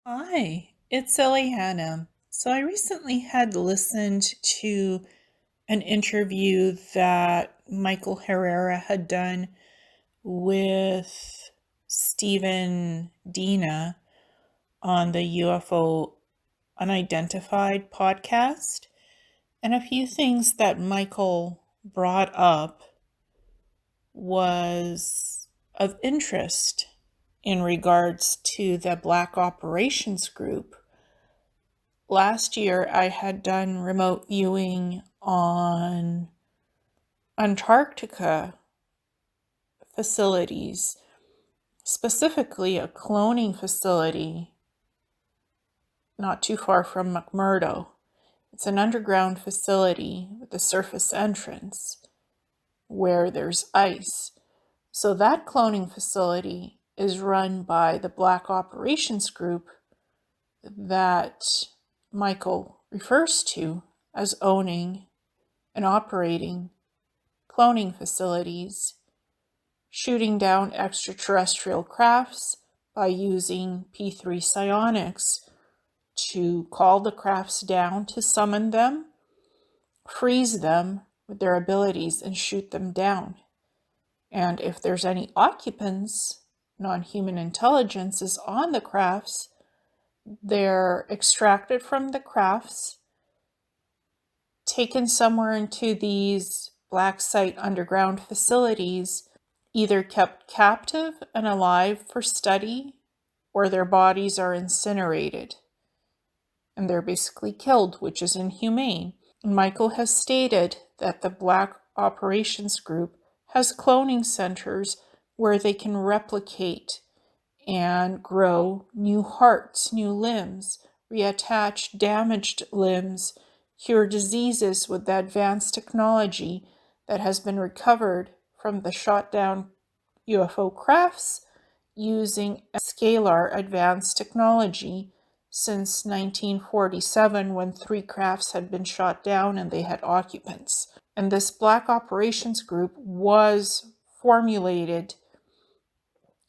Hi, it's Ileana. So I recently had listened to an interview that Michael Herrera had done with Stephen Dina on the UFO Unidentified podcast. And a few things that Michael brought up was of interest in regards to the Black Operations Group. Last year, I had done remote viewing on Antarctica facilities, specifically a cloning facility not too far from McMurdo. It's an underground facility with a surface entrance where there's ice. So that cloning facility is run by the Black Operations Group that Michael refers to as owning and operating cloning facilities, shooting down extraterrestrial crafts by using P3 psionics to call the crafts down to summon them, freeze them with their abilities, and shoot them down. And if there's any occupants, non-human intelligences on the crafts, they're extracted from the crafts, taken somewhere into these black site underground facilities, either kept captive and alive for study, or their bodies are incinerated. And they're basically killed, which is inhumane. Michael has stated that the Black Operations Group has cloning centers where they can replicate and grow new hearts, new limbs, reattach damaged limbs, cure diseases with the advanced technology that has been recovered from the shot down UFO crafts using scalar advanced technology since 1947, when 3 crafts had been shot down and they had occupants. And this Black Operations Group was formulated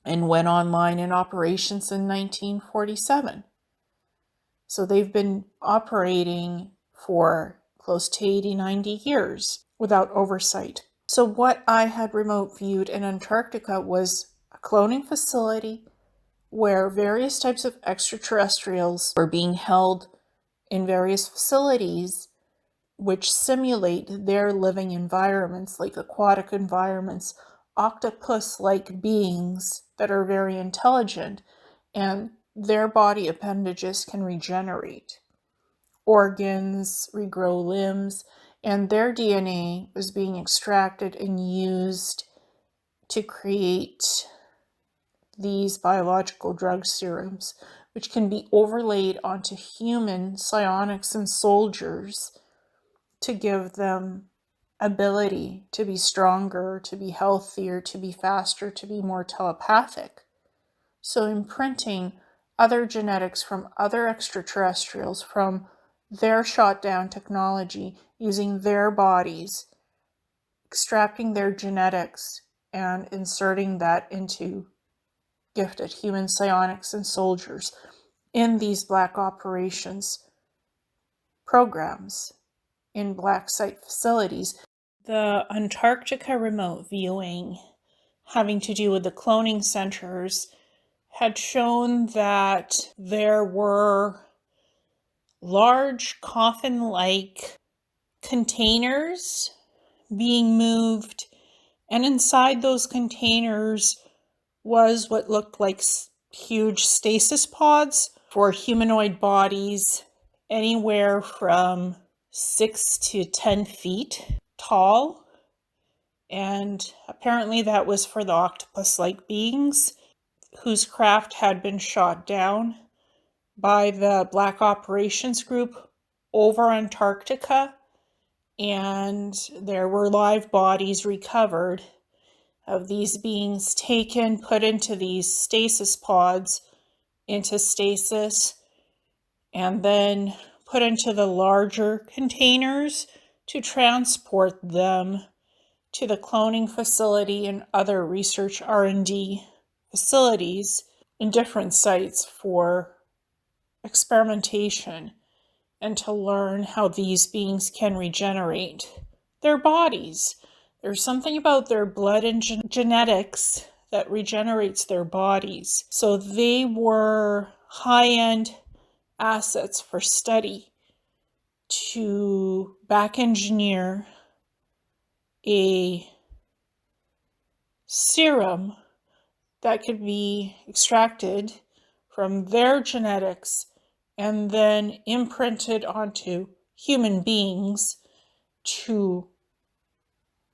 and went online in operations in 1947. So they've been operating for close to 80, 90 years without oversight. So what I had remote viewed in Antarctica was a cloning facility where various types of extraterrestrials were being held in various facilities which simulate their living environments, like aquatic environments, octopus-like beings that are very intelligent, and their body appendages can regenerate. Organs, regrow limbs, and their DNA was being extracted and used to create these biological drug serums, which can be overlaid onto human psionics and soldiers to give them ability to be stronger, to be healthier, to be faster, to be more telepathic. So imprinting other genetics from other extraterrestrials, from their shot down technology, using their bodies, extracting their genetics and inserting that into gifted human psionics and soldiers in these Black Operations programs in black site facilities. The Antarctica remote viewing having to do with the cloning centers had shown that there were large coffin-like containers being moved, and inside those containers was what looked like huge stasis pods for humanoid bodies anywhere from 6 to 10 feet tall. And apparently that was for the octopus-like beings whose craft had been shot down by the Black Operations Group over Antarctica. And there were live bodies recovered of these beings taken, put into these stasis pods, into stasis, and then put into the larger containers to transport them to the cloning facility and other research R&D facilities in different sites for experimentation and to learn how these beings can regenerate their bodies. There's something about their blood and genetics that regenerates their bodies. So they were high-end assets for study to back engineer a serum that could be extracted from their genetics and then imprinted onto human beings to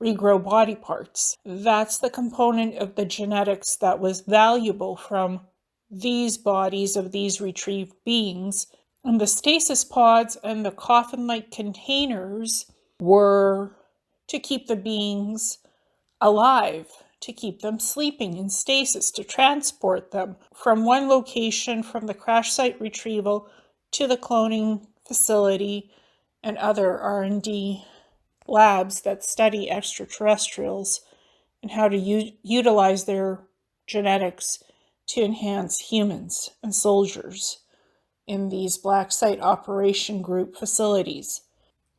regrow body parts. That's the component of the genetics that was valuable from these bodies of these retrieved beings. And the stasis pods and the coffin-like containers were to keep the beings alive, to keep them sleeping in stasis, to transport them from one location, from the crash site retrieval to the cloning facility and other R&D labs that study extraterrestrials and how to utilize their genetics to enhance humans and soldiers in these black site operation group facilities.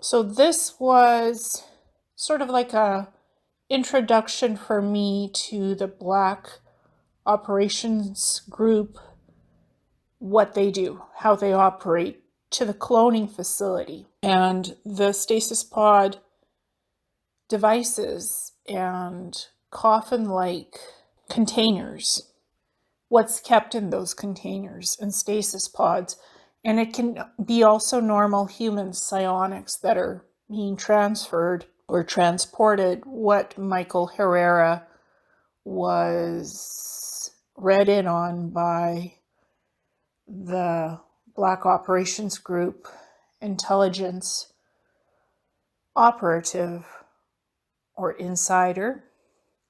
So this was sort of like a introduction for me to the black operations group, what they do, how they operate, to the cloning facility and the stasis pod devices and coffin-like containers, what's kept in those containers and stasis pods. And it can be also normal human psionics that are being transferred or transported, what Michael Herrera was read in on by the Black Operations Group intelligence operative or insider,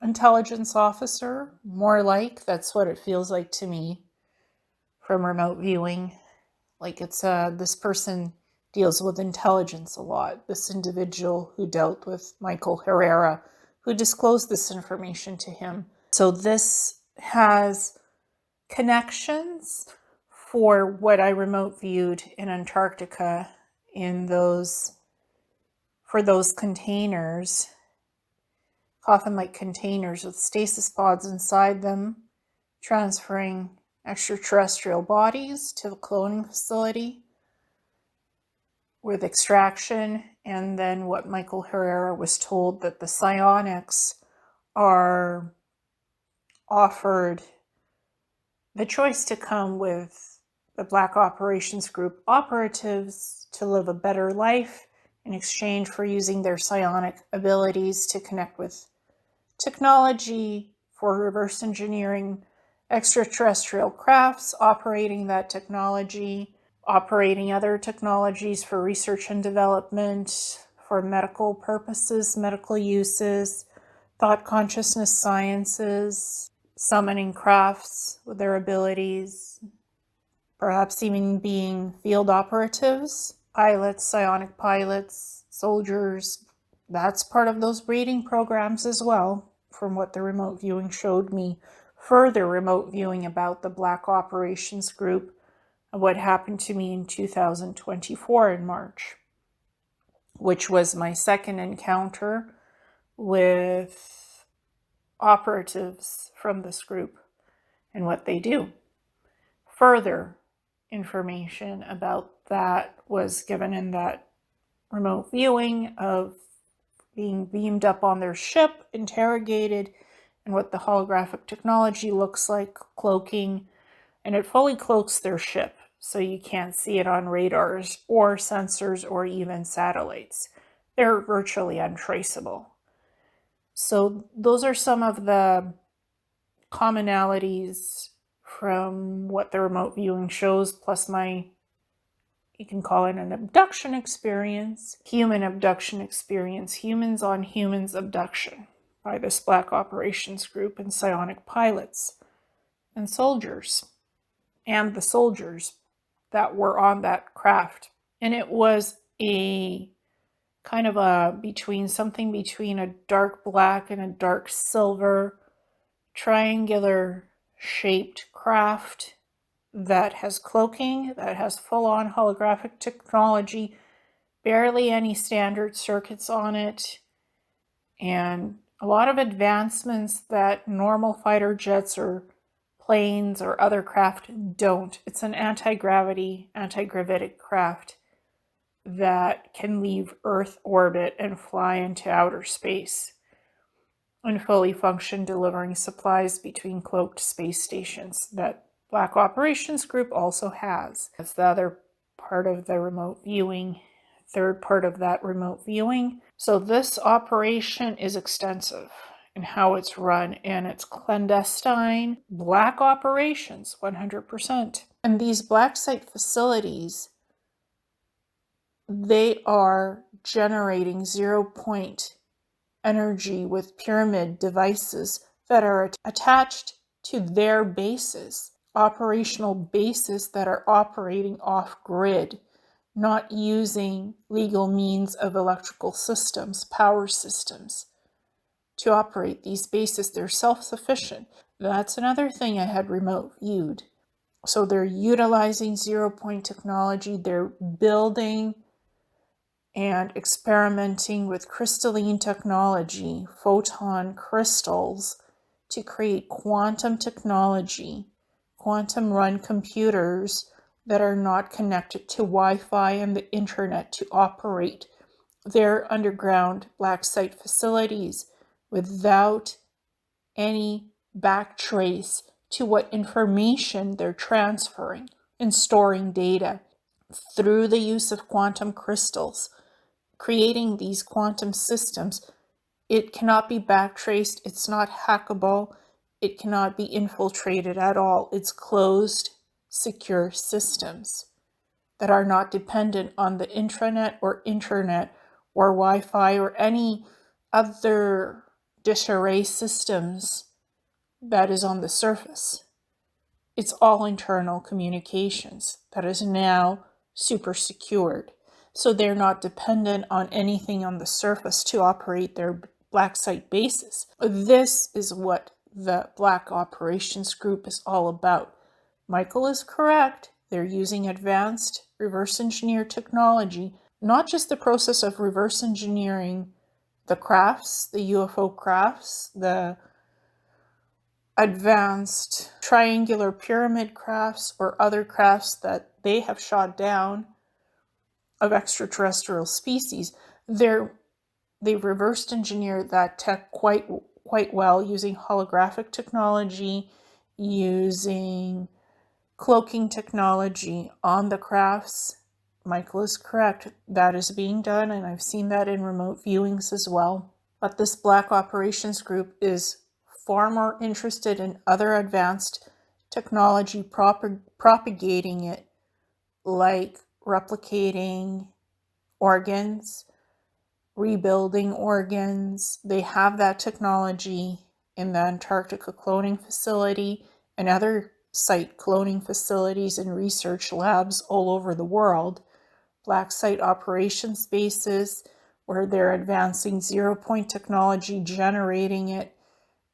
intelligence officer, more like. That's what it feels like to me from remote viewing. Like it's this person deals with intelligence a lot. This individual who dealt with Michael Herrera, who disclosed this information to him. So this has connections for what I remote viewed in Antarctica for those containers, coffin-like containers with stasis pods inside them, transferring extraterrestrial bodies to the cloning facility with extraction, and then what Michael Herrera was told that the psionics are offered the choice to come with the Black Operations Group operatives to live a better life in exchange for using their psionic abilities to connect with technology for reverse engineering extraterrestrial crafts, operating that technology, operating other technologies for research and development, for medical purposes, medical uses, thought consciousness sciences, summoning crafts with their abilities, perhaps even being field operatives, pilots, psionic pilots, soldiers. That's part of those breeding programs as well, from what the remote viewing showed me. Further remote viewing about the Black Operations Group of what happened to me in 2024 in March, which was my second encounter with operatives from this group and what they do. Further information about that was given in that remote viewing of being beamed up on their ship, interrogated, and what the holographic technology looks like, cloaking, and it fully cloaks their ship, so you can't see it on radars or sensors or even satellites. They're virtually untraceable. So those are some of the commonalities from what the remote viewing shows, plus my, you can call it an abduction experience, human abduction experience, humans on humans abduction by this Black Operations Group and psionic pilots and soldiers, and the soldiers that were on that craft. And it was a kind of something between a dark black and a dark silver triangular shaped craft that has cloaking, that has full-on holographic technology, barely any standard circuits on it, and a lot of advancements that normal fighter jets or planes or other craft don't. It's an anti-gravity, anti-gravitic craft that can leave Earth orbit and fly into outer space and fully function, delivering supplies between cloaked space stations that Black Operations Group also has. That's the other part of the remote viewing, third part of that remote viewing. So this operation is extensive in how it's run, and it's clandestine black operations, 100%. And these black site facilities, they are generating 0 point energy with pyramid devices that are attached to their bases, operational bases that are operating off grid, not using legal means of electrical systems, power systems to operate these bases. They're self-sufficient. That's another thing I had remote viewed. So they're utilizing 0 point technology. They're building and experimenting with crystalline technology, photon crystals, to create quantum technology, quantum run computers that are not connected to Wi-Fi and the internet to operate their underground black site facilities without any backtrace to what information they're transferring and storing data through the use of quantum crystals. Creating these quantum systems, it cannot be backtraced, it's not hackable, it cannot be infiltrated at all. It's closed, secure systems that are not dependent on the intranet or internet or Wi-Fi or any other disarray systems that is on the surface. It's all internal communications that is now super secured. So they're not dependent on anything on the surface to operate their black site bases. This is what the Black Operations Group is all about. Michael is correct. They're using advanced reverse engineer technology, not just the process of reverse engineering the crafts, the UFO crafts, the advanced triangular pyramid crafts or other crafts that they have shot down of extraterrestrial species. They've reversed engineered that tech quite well using holographic technology, using cloaking technology on the crafts. Michael is correct. That is being done, and I've seen that in remote viewings as well. But this Black Operations Group is far more interested in other advanced technology, propagating it, like replicating organs, rebuilding organs. They have that technology in the Antarctica cloning facility and other site cloning facilities and research labs all over the world. Black site operations bases where they're advancing 0 point technology, generating it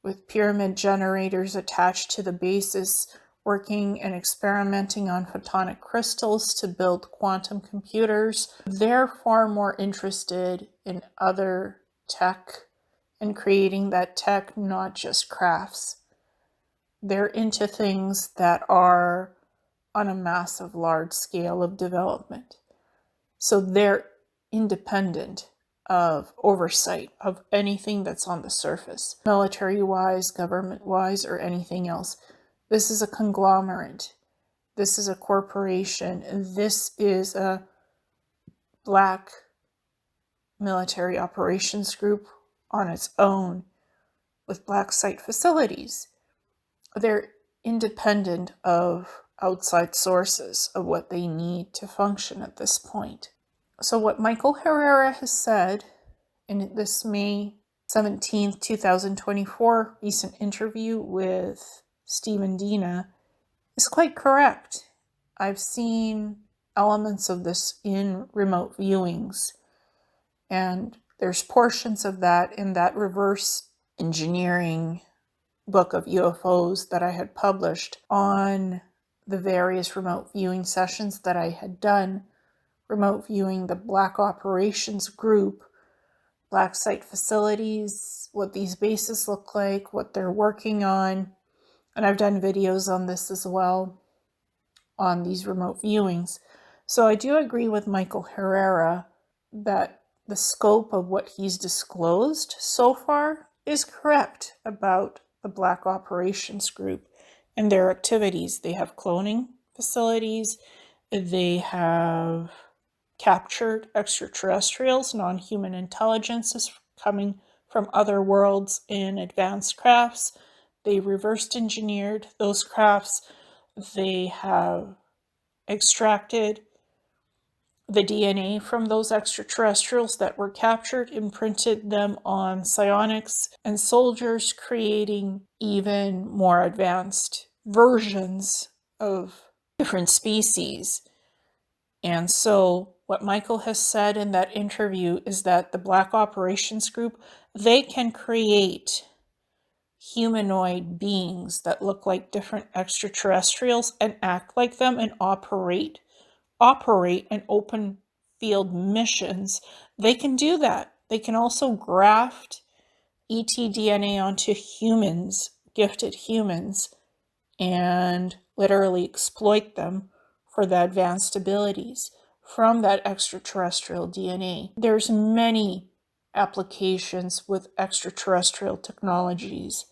with pyramid generators attached to the bases, working and experimenting on photonic crystals to build quantum computers. They're far more interested in other tech and creating that tech, not just crafts. They're into things that are on a massive, large scale of development. So they're independent of oversight of anything that's on the surface, military-wise, government-wise, or anything else. This is a conglomerate. This is a corporation. This is a Black military operations group on its own with black site facilities. They're independent of outside sources of what they need to function at this point. So what Michael Herrera has said in this May 17th, 2024 recent interview with Stephen Dina is quite correct. I've seen elements of this in remote viewings, and there's portions of that in that reverse engineering book of UFOs that I had published on the various remote viewing sessions that I had done, remote viewing the Black Operations Group, black site facilities, what these bases look like, what they're working on. And I've done videos on this as well, on these remote viewings. So I do agree with Michael Herrera that the scope of what he's disclosed so far is correct about the Black Operations Group and their activities. They have cloning facilities. They have captured extraterrestrials, non-human intelligences coming from other worlds in advanced crafts. They reversed engineered those crafts. They have extracted the DNA from those extraterrestrials that were captured, imprinted them on psionics and soldiers, creating even more advanced versions of different species. And so what Michael has said in that interview is that the Black Operations Group, they can create humanoid beings that look like different extraterrestrials and act like them and operate in open field missions. They can do that. They can also graft ET-DNA onto humans, gifted humans, and literally exploit them for the advanced abilities from that extraterrestrial DNA. There's many applications with extraterrestrial technologies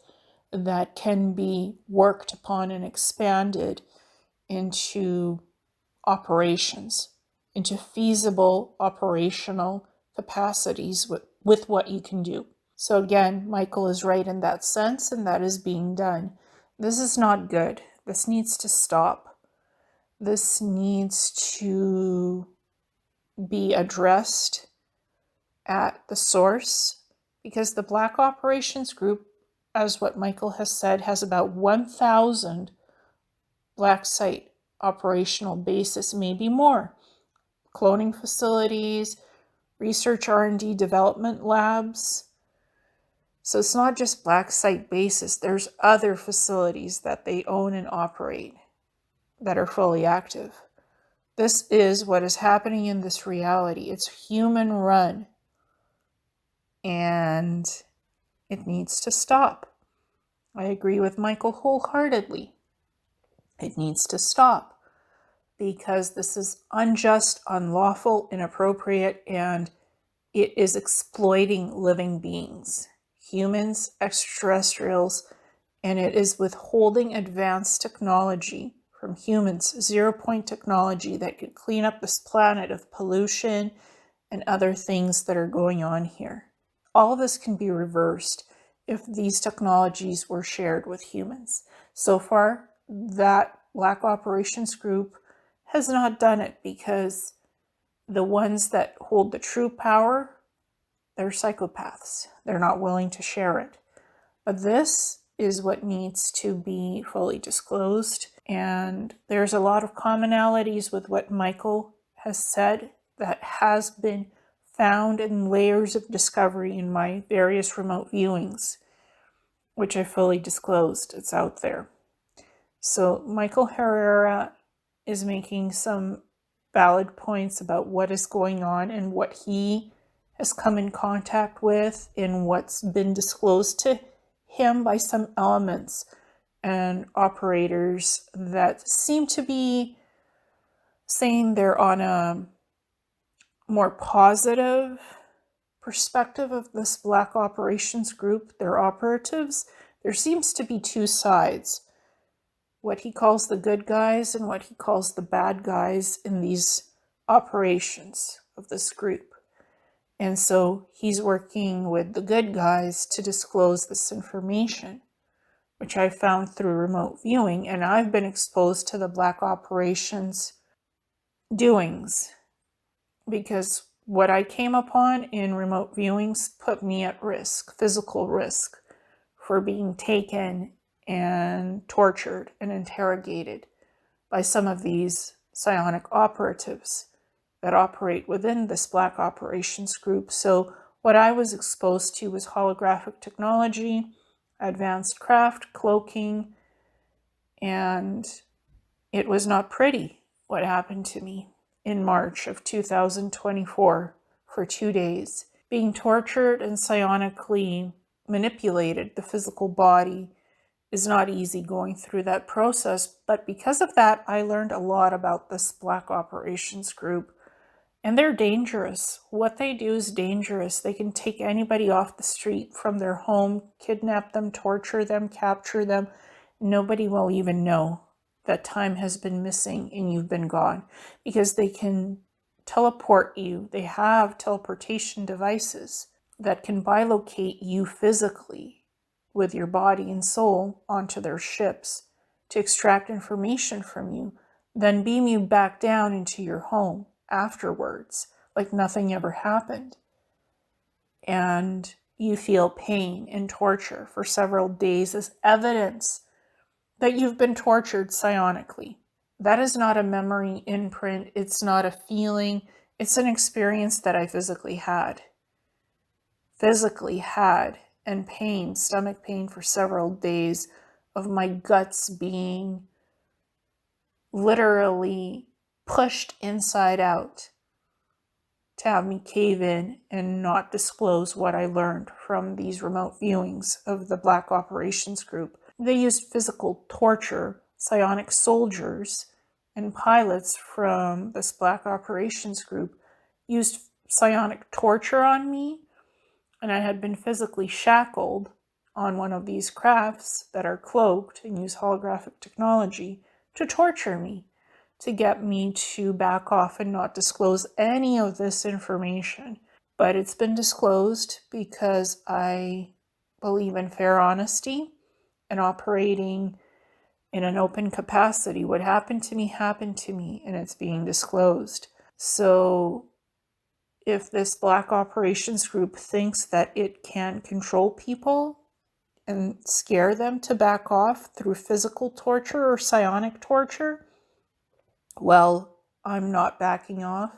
that can be worked upon and expanded into operations, into feasible operational capacities with what you can do. So again, Michael is right in that sense, and that is being done. This is not good. This needs to stop. This needs to be addressed at the source, because the Black Operations Group, as what Michael has said, has about 1,000 black site operational bases, maybe more. Cloning facilities, research R&D development labs. So it's not just black site bases. There's other facilities that they own and operate that are fully active. This is what is happening in this reality. It's human run. And it needs to stop. I agree with Michael wholeheartedly. It needs to stop because this is unjust, unlawful, inappropriate, and it is exploiting living beings, humans, extraterrestrials, and it is withholding advanced technology from humans, zero-point technology that could clean up this planet of pollution and other things that are going on here. All of this can be reversed if these technologies were shared with humans. So far, that Black Operations Group has not done it because the ones that hold the true power, they're psychopaths. They're not willing to share it. But this is what needs to be fully disclosed. And there's a lot of commonalities with what Michael has said that has been found in layers of discovery in my various remote viewings, which I fully disclosed. It's out there. So Michael Herrera is making some valid points about what is going on and what he has come in contact with and what's been disclosed to him by some elements and operators that seem to be saying they're on a more positive perspective of this Black Operations Group, their operatives. There seems to be two sides, what he calls the good guys and what he calls the bad guys in these operations of this group. And so he's working with the good guys to disclose this information, which I found through remote viewing, and I've been exposed to the Black Operations doings because what I came upon in remote viewings put me at risk, physical risk, for being taken and tortured and interrogated by some of these psionic operatives that operate within this Black Operations Group. So what I was exposed to was holographic technology, advanced craft, cloaking, and It was not pretty what happened to me in March of 2024 for 2 days. Being tortured and psionically manipulated, the physical body, is not easy going through that process. But because of that, I learned a lot about this Black Operations Group. And they're dangerous. What they do is dangerous. They can take anybody off the street from their home, kidnap them, torture them, capture them. Nobody will even know that time has been missing and you've been gone, because they can teleport you. They have teleportation devices that can bilocate you physically with your body and soul onto their ships to extract information from you, then beam you back down into your home afterwards, like nothing ever happened. And you feel pain and torture for several days as evidence that you've been tortured psionically. That is not a memory imprint. It's not a feeling. It's an experience that I physically had. And pain, stomach pain for several days of my guts being literally pushed inside out to have me cave in and not disclose what I learned from these remote viewings of the Black Operations Group. They used physical torture. Psionic soldiers and pilots from this Black Operations Group used psionic torture on me, and I had been physically shackled on one of these crafts that are cloaked and use holographic technology to torture me, to get me to back off and not disclose any of this information. But it's been disclosed because I believe in fair honesty and operating in an open capacity. What happened to me, and it's being disclosed. So if this Black Operations Group thinks that it can control people and scare them to back off through physical torture or psionic torture, well, I'm not backing off.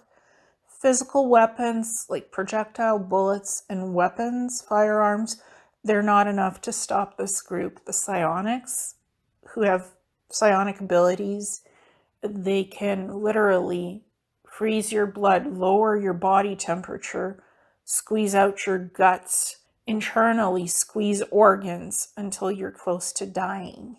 Physical weapons like projectile bullets and weapons, firearms, they're not enough to stop this group. The psionics, who have psionic abilities, they can literally freeze your blood, lower your body temperature, squeeze out your guts, internally squeeze organs until you're close to dying.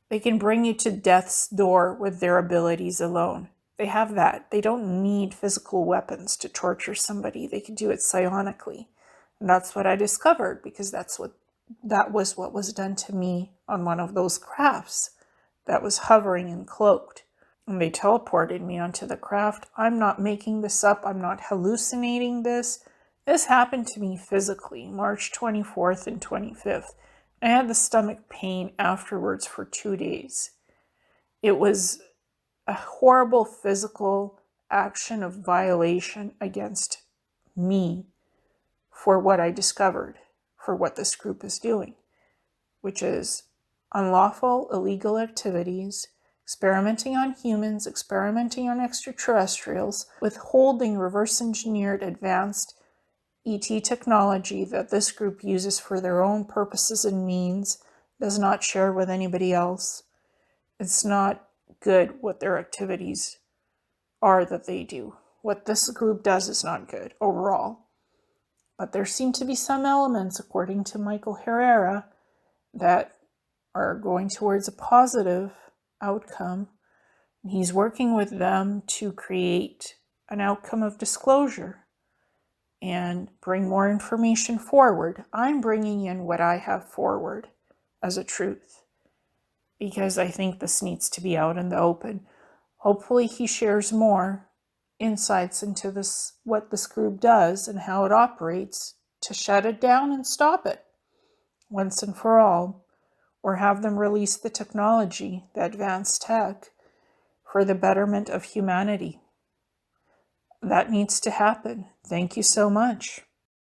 They can bring you to death's door with their abilities alone. They have that. They don't need physical weapons to torture somebody. They can do it psionically. And that's what I discovered, because that was what was done to me on one of those crafts that was hovering and cloaked. And they teleported me onto the craft. I'm not making this up. I'm not hallucinating this. This happened to me physically, March 24th and 25th. I had the stomach pain afterwards for 2 days. It was a horrible physical action of violation against me for what I discovered, for what this group is doing, which is unlawful, illegal activities, experimenting on humans, experimenting on extraterrestrials, withholding reverse engineered advanced ET technology that this group uses for their own purposes and means, does not share with anybody else. It's not good what their activities are that they do. What this group does is not good overall. But there seem to be some elements, according to Michael Herrera, that are going towards a positive outcome. He's working with them to create an outcome of disclosure and bring more information forward. I'm bringing in what I have forward as a truth, because I think this needs to be out in the open. Hopefully he shares more insights into this, what this group does and how it operates, to shut it down and stop it once and for all, or have them release the technology, the advanced tech, for the betterment of humanity. That needs to happen. Thank you so much.